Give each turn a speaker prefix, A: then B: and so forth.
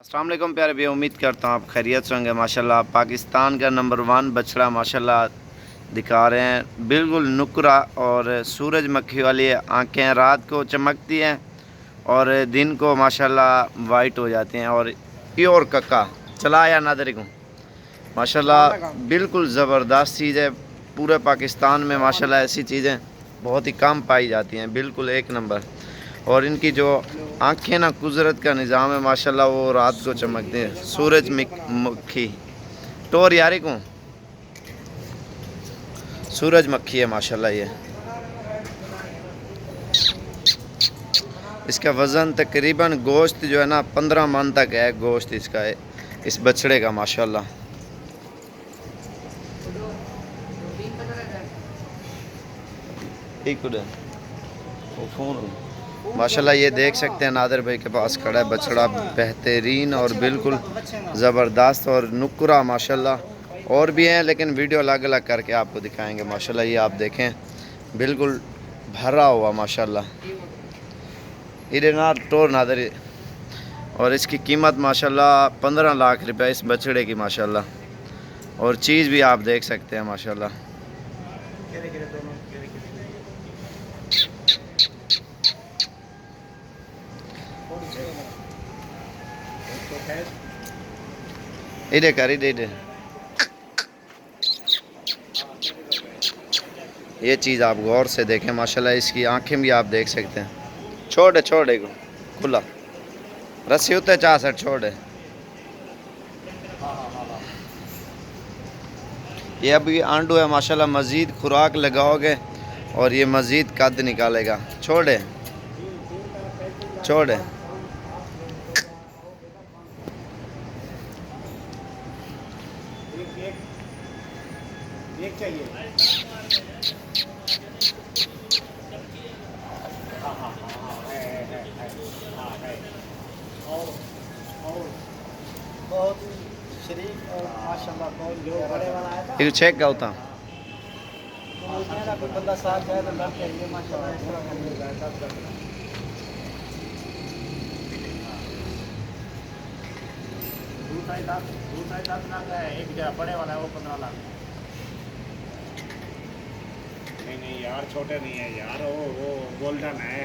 A: अस्सलाम वालेकुम प्यारे भैया, उम्मीद करता हूँ आप खैरियत से होंगे। माशाल्लाह पाकिस्तान का नंबर 1 बछड़ा माशाल्लाह दिखा रहे हैं। बिल्कुल नुकरा और सूरजमुखी वाली आंखें रात को चमकती हैं और दिन को माशाल्लाह वाइट हो जाती हैं। और प्योर कक्का चला या नादरी को माशाल्लाह बिल्कुल ज़बरदस्त चीज़ है। पूरे पाकिस्तान में माशाल्लाह ऐसी चीज़ें बहुत ही कम पाई जाती हैं, बिल्कुल एक नंबर। और इनकी जो आंखें ना कुदरत का निज़ाम है माशाल्लाह, वो रात को चमकते हैं। सूरजमुखी टोर यारी को सूरजमुखी है माशाल्लाह। ये इसका वज़न तकरीबन गोश्त जो है ना 15 मन तक है गोश्त इसका है, इस बछड़े का माशाल्लाह। माशाल्लाह ये देख सकते हैं नादिर भाई के पास खड़ा है बछड़ा, बेहतरीन और बिल्कुल ज़बरदस्त और नुकरा माशाल्लाह। और भी हैं लेकिन वीडियो अलग अलग करके आपको दिखाएंगे माशाल्लाह। ये आप देखें बिल्कुल भरा हुआ माशाल्लाह। इधर ना टोर नादर। और इसकी कीमत माशाल्लाह 15 लाख रुपये इस बछड़े की माशाल्लाह। और चीज़ भी आप देख सकते हैं माशाल्लाह। इधर कर इधर ये चीज़ आप गौर से देखें माशाल्लाह। इसकी आंखें भी आप देख सकते हैं। छोड़े को खुला रस्सी उतरे 64 छोड़े। ये अभी आंडू है माशाल्लाह, मज़ीद खुराक लगाओगे और ये मज़ीद कद निकालेगा। छोड़े
B: एक चाहिए। हाँ हाँ हाँ है। और बहुत शरीफ और माशाल्लाह बहुत जो बड़े वाला है ना।
A: ये चेक का होता
B: मेरा कोई बंदा साथ जाए तो लग जाएंगे माशाल्लाह पूरा कर दूसरा 10 लाख है, एक जगह बड़े वाला है वो 15 लाख। नहीं यार छोटे नहीं है यार, वो गोल्डन है।